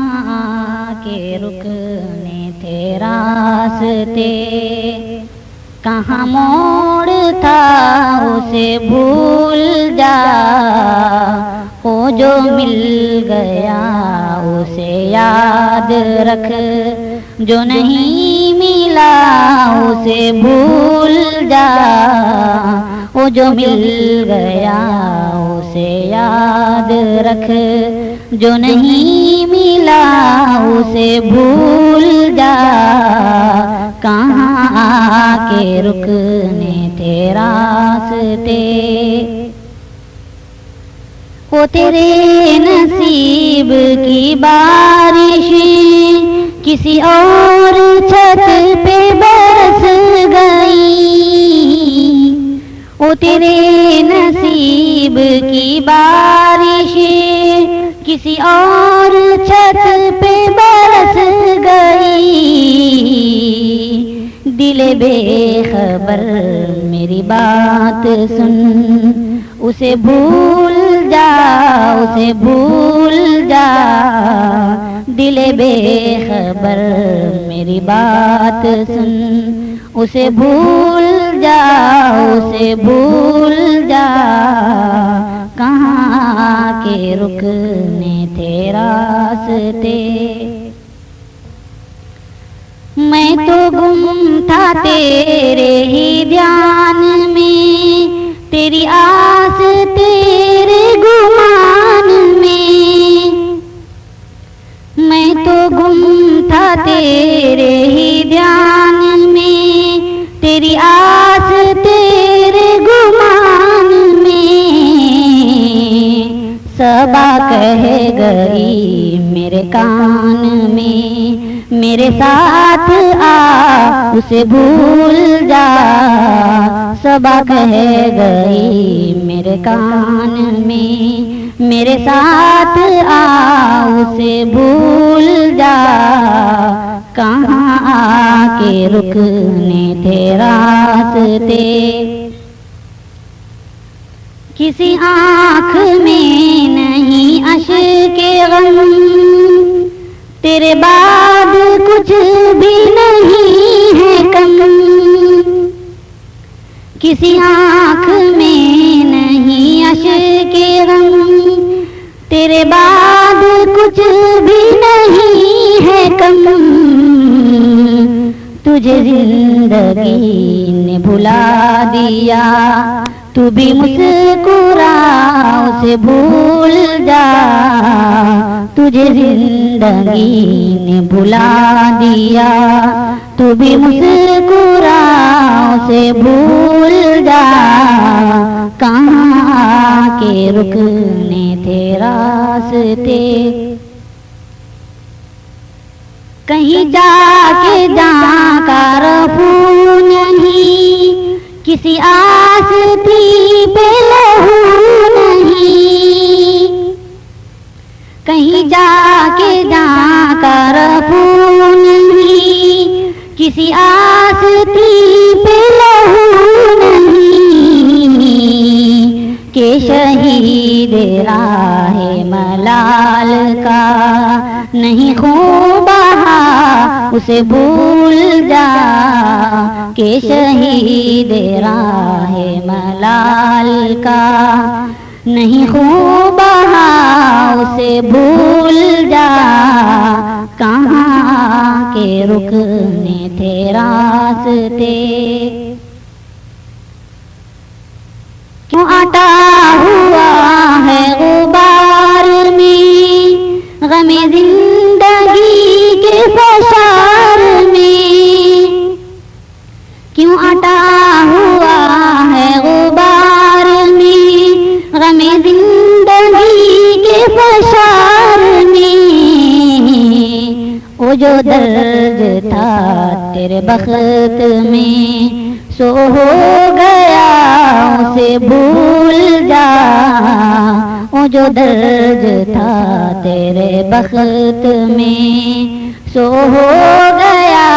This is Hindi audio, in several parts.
कहाँ के रुकने थे रास्ते, कहाँ मोड़ था उसे भूल जा। वो जो मिल गया उसे याद रख, जो नहीं मिला उसे भूल जा। वो जो मिल गया उसे याद रख, जो नहीं मिला उसे भूल जा। कहाँ के रुकने थे रास्ते, वो तेरे नसीब की बारिश किसी और छत पे बरस गई। वो तेरे नसीब की बारिश किसी और छत पे बरस गई। दिले बेखबर मेरी बात सुन, उसे भूल जा, उसे भूल जा। दिले बेखबर मेरी बात सुन, उसे भूल जा, उसे भूल जा। कहाँ के रुकने थे रास्ते, मैं तो गुम था तेरे ही ध्यान में, तेरी आस तेरे गुमान में। मैं तो गुम था तेरे ही ध्यान में, तेरी आस तेरे गुमान में। सबा कह गई मेरे कान में, मेरे साथ आ उसे भूल जा। सबा कह गई मेरे कान में, मेरे साथ आ उसे भूल जा। कहाँ के रुकने थे रास्ते, किसी आँख में नहीं अश्के गम, तेरे बाद कुछ भी नहीं है कम। किसी आँख में नहीं अश्के गम, तेरे बाद कुछ भी नहीं है कम। तुझे जिंदगी ने भुला दिया, तू भी मुस्कुरा उसे भूल जा। तुझे जिंदगी ने भुला दिया, तू भी मुस्कुरा उसे भूल जा। कहाँ के रुकने थे रास्ते, कहीं जाके जाका रफू नहीं, किसी आस थी पे लहू नहीं। कहीं जाके जाका रफू नहीं, किसी आस थी पे लहू नहीं। के शहीद राहे मलाल का नहीं खून बहा उसे भूल जा। के शहीद राहे मलाल का नहीं खून बहा उसे भूल जा। कहाँ के रुकने थे रास्ते, क्यों अटा हुआ है गुबार में गमे जिंदगी के फसार में। क्यों अटा हुआ है गुबार में गमे जिंदगी के फसार में। वो जो दर्द था तेरे बख्त में सो हो गया उसे भूल जा। वो जो दर्द था तेरे बख्त में सो हो गया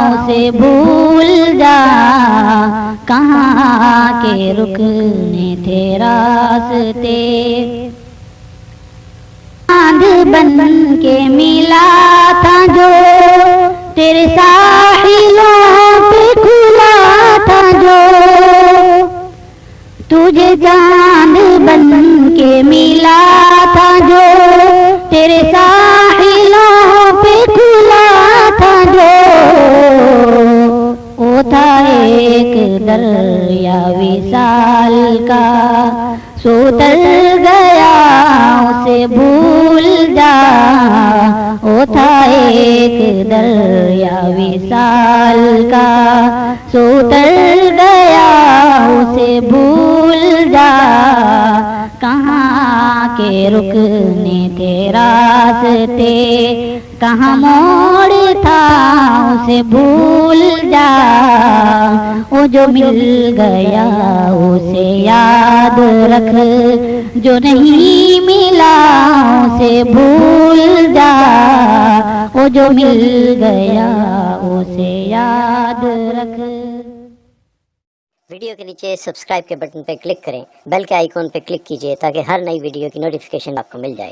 उसे भूल जा। कहाँ के रुकने थे रास्ते, आंध बन के मिला था जो, तेरे साहिलों पे खुला था जो, तुझे चांद बन के मिला था जो, तेरे साहिलों पे खुला था जो, वो था एक दरिया विशाल का, सो तर गया उसे भूल जा, वो था एक दरिया विशाल का, सो तर गया उसे भूल जा, कहाँ के रुकने थे रास्ते, कहाँ मोड़ था उसे भूल जा, वो जो मिल गया उसे याद रख, जो नहीं मिला उसे भूल जा, वो जो मिल गया उसे याद रख। वीडियो के नीचे सब्सक्राइब के बटन पर क्लिक करें, बेल के आइकॉन पर क्लिक कीजिए ताकि हर नई वीडियो की नोटिफिकेशन आपको मिल जाए।